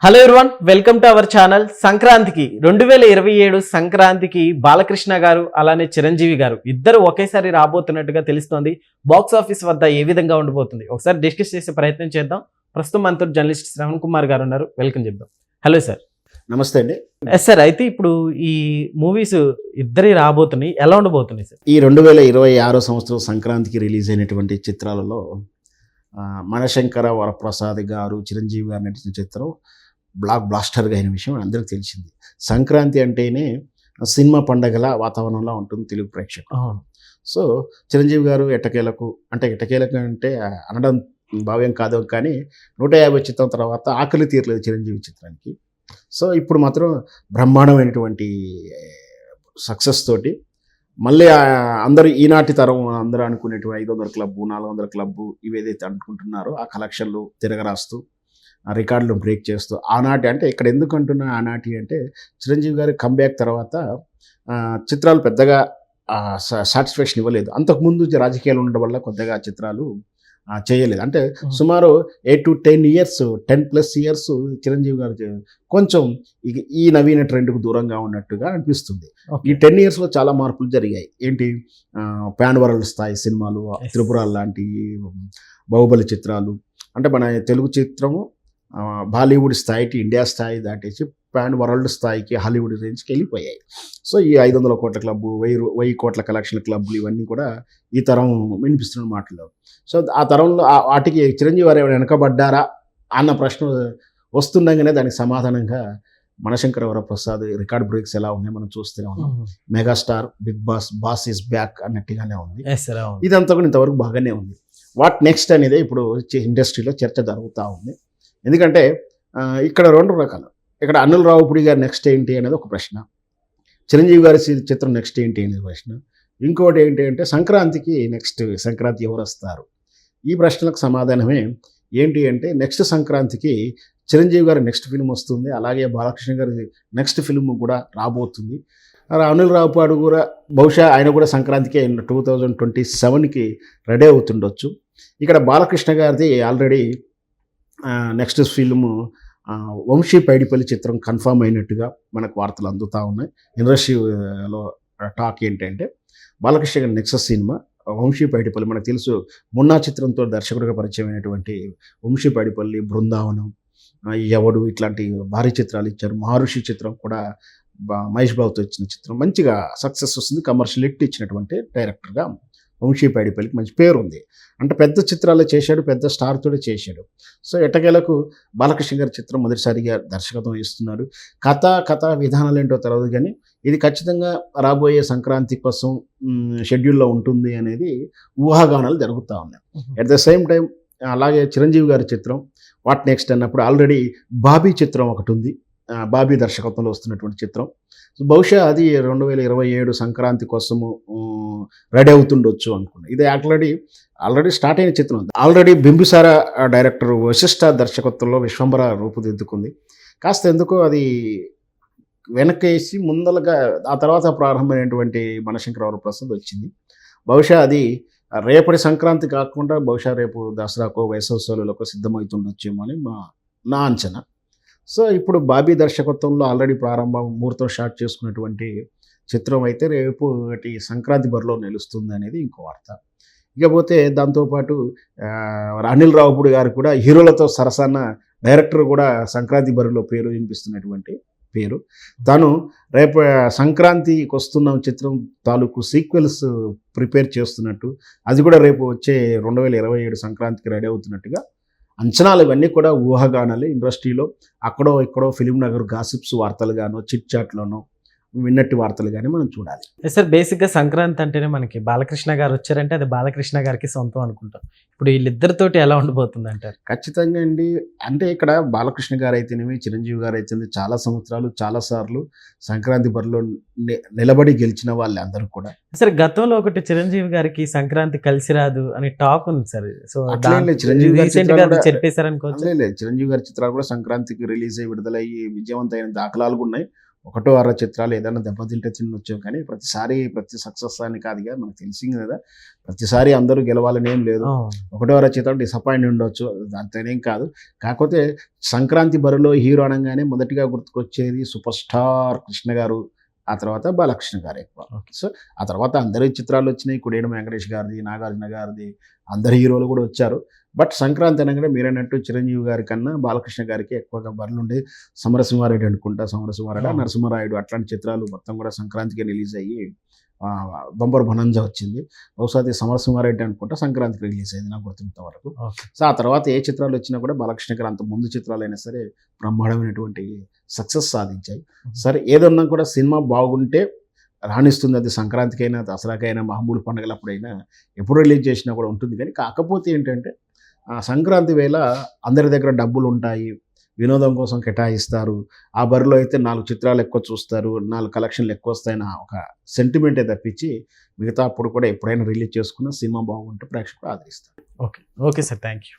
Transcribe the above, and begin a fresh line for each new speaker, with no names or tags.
Hello everyone, welcome to our channel. సంక్రాంతికి 2027 సంక్రాంతికి బాలకృష్ణ గారు అలానే చిరంజీవి గారు ఇద్దరు ఒకేసారి రాబోతున్నట్టుగా తెలుస్తోంది. బాక్స్ ఆఫీస్ వద్ద ఏ విధంగా ఉండబోతుంది ఒకసారి డిస్కస్ చేసే ప్రయత్నం చేద్దాం. ప్రస్తుతం మనతో జర్నలిస్ట్ శ్రవణ్ కుమార్ గారు ఉన్నారు. వెల్కమ్ చెప్దాం. Hello sir.
నమస్తే అండి.
ఎస్ సార్, అయితే ఇప్పుడు ఈ మూవీస్ ఇద్దరి రాబోతున్నాయి, ఎలా ఉండబోతున్నాయి సార్?
ఈ 2026 సంవత్సరం సంక్రాంతికి రిలీజ్ అయినటువంటి చిత్రాలలో మనశంకర వరప్రసాద్ గారు చిరంజీవి గారు నటించిన చిత్రం బ్లాక్ బ్లాస్టర్గా అయిన విషయం అందరికీ తెలిసింది. సంక్రాంతి అంటేనే సినిమా పండగల వాతావరణంలో ఉంటుంది తెలుగు ప్రేక్షకులు. సో చిరంజీవి గారు ఎట్టకేలకు అంటే అనడం భావ్యం కాదు, కానీ 150 చిత్రం తర్వాత ఆకలి తీరలేదు చిరంజీవి చిత్రానికి. సో ఇప్పుడు మాత్రం బ్రహ్మాండమైనటువంటి సక్సెస్ తోటి మళ్ళీ అందరూ ఈనాటి తరం అందరూ అనుకునేటువంటి 500 క్లబ్బు 400 క్లబ్బు ఇవేదైతే అనుకుంటున్నారో ఆ కలెక్షన్లు తిరగరాస్తూ ఆ రికార్డులు బ్రేక్ చేస్తూ ఆనాటి అంటే ఇక్కడ ఎందుకు అంటున్నా ఆనాటి అంటే చిరంజీవి గారి కంబ్యాక్ తర్వాత చిత్రాలు పెద్దగా సాటిస్ఫాక్షన్ ఇవ్వలేదు. అంతకుముందు రాజకీయాలు ఉండడం వల్ల కొద్దిగా చిత్రాలు చేయలేదు. అంటే సుమారు 8 to 10 years 10+ years చిరంజీవి గారు కొంచెం ఈ నవీన ట్రెండ్కు దూరంగా ఉన్నట్టుగా అనిపిస్తుంది. ఈ 10 yearsలో చాలా మార్పులు జరిగాయి. ఏంటి, పాన్ వరల్డ్ స్థాయి సినిమాలు, త్రిపుర లాంటి బాహుబలి చిత్రాలు, అంటే మన తెలుగు చిత్రము బాలీవుడ్ స్థాయికి ఇండియా స్థాయి దాటేసి పాన్ వరల్డ్ స్థాయికి హాలీవుడ్ రేంజ్కి వెళ్ళిపోయాయి. సో ఈ 500 కోట్ల క్లబ్బు 1000 కోట్ల కలెక్షన్ క్లబ్లు ఇవన్నీ కూడా ఈ తరం వినిపిస్తున్న మాటలు. సో ఆ తరంలో వాటికి చిరంజీవి వారు ఏమైనా వెనకబడ్డారా అన్న ప్రశ్న వస్తుండగానే దానికి సమాధానంగా మనశంకర వరప్రసాద్ రికార్డ్ బ్రేక్స్ ఎలా ఉన్నాయి మనం చూస్తూనే ఉన్నాం. Megastar, big boss is back అన్నట్టుగానే ఉంది. ఇదంతా కూడా ఇంతవరకు బాగానే ఉంది. వాట్ నెక్స్ట్ అనేది ఇప్పుడు ఇండస్ట్రీలో చర్చ జరుగుతూ ఉంది. ఎందుకంటే ఇక్కడ 2 రకాలు. ఇక్కడ అనిల్ రావుపూడి గారు నెక్స్ట్ ఏంటి అనేది ఒక ప్రశ్న, చిరంజీవి గారి చిత్రం నెక్స్ట్ ఏంటి అనేది ప్రశ్న. ఇంకోటి ఏంటి అంటే సంక్రాంతికి నెక్స్ట్ సంక్రాంతి ఎవరు వస్తారు, ఈ ప్రశ్నలకు సమాధానమే ఏంటి అంటే నెక్స్ట్ సంక్రాంతికి చిరంజీవి గారి నెక్స్ట్ ఫిల్మ్ వస్తుంది, అలాగే బాలకృష్ణ గారి నెక్స్ట్ ఫిల్మ్ కూడా రాబోతుంది. అనిల్ రావుపాడు కూడా బహుశా ఆయన కూడా సంక్రాంతికి 2027కి రెడీ అవుతుండొచ్చు. ఇక్కడ బాలకృష్ణ గారిది already next film Vamsi Paidipally చిత్రం కన్ఫామ్ అయినట్టుగా మనకు వార్తలు అందుతూ ఉన్నాయి. ఇండస్ట్రీలో టాక్ ఏంటంటే బాలకృష్ణ గారి నెక్స్ట్ సినిమా వంశీ పైడిపల్లి. మనకు తెలుసు మున్నా చిత్రంతో దర్శకుడిగా పరిచయం అయినటువంటి వంశీ పైడిపల్లి, బృందావనం, ఎవడు ఇట్లాంటి భారీ చిత్రాలు ఇచ్చారు. మహర్షి చిత్రం కూడా మహేష్ బాబుతో ఇచ్చిన చిత్రం మంచిగా సక్సెస్ వస్తుంది. కమర్షియల్ హిట్ ఇచ్చినటువంటి డైరెక్టర్గా వంశీ పైడిపల్లికి మంచి పేరు ఉంది. అంటే పెద్ద చిత్రాలు చేశాడు, పెద్ద స్టార్తో చేశాడు. సో ఎట్టకేలకు బాలకృష్ణ గారి చిత్రం మొదటిసారిగా దర్శకత్వం ఇస్తున్నాడు. కథ విధానాలు ఏంటో తెలియదు, కానీ ఇది ఖచ్చితంగా రాబోయే సంక్రాంతి కోసం షెడ్యూల్లో ఉంటుంది అనేది ఊహాగానాలు జరుగుతూ ఉన్నాయి. అట్ ద సేమ్ టైం అలాగే చిరంజీవి గారి చిత్రం వాట్ నెక్స్ట్ అన్నప్పుడు ఆల్రెడీ బాబీ చిత్రం ఒకటి ఉంది. బాబీ దర్శకత్వంలో వస్తున్నటువంటి చిత్రం బహుశా అది 2027 సంక్రాంతి కోసము రెడీ అవుతుండొచ్చు అనుకున్నాను. ఇది ఆల్రెడీ స్టార్ట్ అయిన చిత్రం. ఆల్రెడీ బింబిసార డైరెక్టర్ వశిష్ఠ దర్శకత్వంలో విశ్వంబర రూపుదిద్దుకుంది. కాస్త ఎందుకో అది వెనకేసి ముందలుగా ఆ తర్వాత ప్రారంభమైనటువంటి మనశంకర వరప్రసాద్ వచ్చింది. బహుశా అది రేపటి సంక్రాంతి కాకుండా బహుశా రేపు దసరాకో వేసవి సెలవులకో సిద్ధమవుతుండొచ్చేమో అని నా అంచనా. సో ఇప్పుడు బాబీ దర్శకత్వంలో ఆల్రెడీ ముహూర్తం స్టార్ట్ చేసుకున్నటువంటి చిత్రం అయితే రేపు సంక్రాంతి బరిలో నిలుస్తుంది అనేది ఇంకో వార్త. ఇకపోతే దాంతోపాటు అనిల్ రావుపూడి గారు కూడా హీరోలతో సరసన డైరెక్టర్ కూడా సంక్రాంతి బరిలో పేరు వినిపిస్తున్నటువంటి పేరు. తను రేపు సంక్రాంతికి వస్తున్న చిత్రం తాలూకు సీక్వెల్స్ ప్రిపేర్ చేస్తున్నట్టు, అది కూడా రేపు వచ్చే 2027 సంక్రాంతికి రెడీ అవుతున్నట్టుగా అంచనాలు ఇవన్నీ కూడా ఊహాగానాలే. ఇండస్ట్రీలో అక్కడో ఇక్కడో ఫిలిం నగర్ గాసిప్స్ వార్తలు గానో చిట్ చాట్లోనో విన్నట్టు వార్తలు కానీ మనం చూడాలి.
సార్, బేసిక్గా సంక్రాంతి అంటేనే మనకి బాలకృష్ణ గారు వచ్చారంటే అది బాలకృష్ణ గారికి సొంతం అనుకుంటాం. ఇప్పుడు వీళ్ళిద్దరితోటి ఎలా ఉండబోతుంది అంటారు?
ఖచ్చితంగా అండి. అంటే ఇక్కడ బాలకృష్ణ గారు అయితేనేమి చిరంజీవి గారు అయితే చాలా సంవత్సరాలు చాలాసార్లు సంక్రాంతి బరిలో నిలబడి గెలిచిన వాళ్ళే అందరూ కూడా.
సార్, గతంలో ఒకటి చిరంజీవి గారికి సంక్రాంతి కలిసి రాదు అని టాక్ ఉంది సార్. సో
చిరంజీవి గారు
చెప్పేశారు అనుకోవచ్చు.
చిరంజీవి గారి చిత్రాలు కూడా సంక్రాంతికి రిలీజ్ అయ్యి విడుదలయ్యి విజయవంతమైన దాఖలాలు ఉన్నాయి. ఒకటో అర చిత్రాలు ఏదైనా దెబ్బతింటే తినొచ్చు, కానీ ప్రతి సక్సెస్ అని కాదుగా, మనకు తెలిసింది కదా, ప్రతిసారి అందరూ గెలవాలని ఏం లేదు. ఒకటో అర చిత్రం డిసప్పాయింట్ ఉండొచ్చు, దాంతోనేం కాదు. కాకపోతే సంక్రాంతి బరిలో హీరో అనగానే మొదటిగా గుర్తుకొచ్చేది సూపర్ స్టార్ కృష్ణ గారు, ఆ తర్వాత బాలకృష్ణ గారు ఎక్కువ. సో ఆ తర్వాత అందరి చిత్రాలు వచ్చినాయి, కుడేడు వెంకటేష్ గారిది, నాగార్జున గారిది, అందరు హీరోలు కూడా వచ్చారు. బట్ సంక్రాంతి అనగానే మీరన్నట్టు చిరంజీవి గారి కన్నా బాలకృష్ణ గారికి ఎక్కువగా బరులు ఉండే. సమరసింహారెడ్డి అనుకుంటా, సమరసింహారెడ్డి, నరసింహారాయుడు అట్లాంటి చిత్రాలు మొత్తం కూడా సంక్రాంతికి రిలీజ్ అయ్యి బంపర్ బనంజా వచ్చింది. బహుశా అది సమరసింహారెడ్డి అనుకుంటా సంక్రాంతికి రిలీజ్ అయింది నాకు గుర్తున్నంత వరకు. సో ఆ తర్వాత ఏ చిత్రాలు వచ్చినా కూడా బాలకృష్ణ గారు అంత ముందు చిత్రాలైనా సరే బ్రహ్మాండమైనటువంటి సక్సెస్ సాధించాయి. సరే ఏదన్నా కూడా సినిమా బాగుంటే రాణిస్తుంది, అది సంక్రాంతికైనా, దసరాకైనా, మామూలు పండుగలప్పుడైనా, ఎప్పుడు రిలీజ్ చేసినా కూడా ఉంటుంది. కానీ కాకపోతే ఏంటంటే సంక్రాంతి వేళ అందరి దగ్గర డబ్బులు ఉంటాయి, వినోదం కోసం కేటాయిస్తారు. ఆ బరిలో అయితే 4 చిత్రాలు ఎక్కువ చూస్తారు, 4 కలెక్షన్లు ఎక్కువ వస్తాయన్న ఒక సెంటిమెంటే తప్పించి మిగతా అప్పుడు కూడా ఎప్పుడైనా రిలీజ్ చేసుకున్న సినిమా బాగుంటే ప్రేక్షకులు ఆదరిస్తారు.
Okay sir, thank you.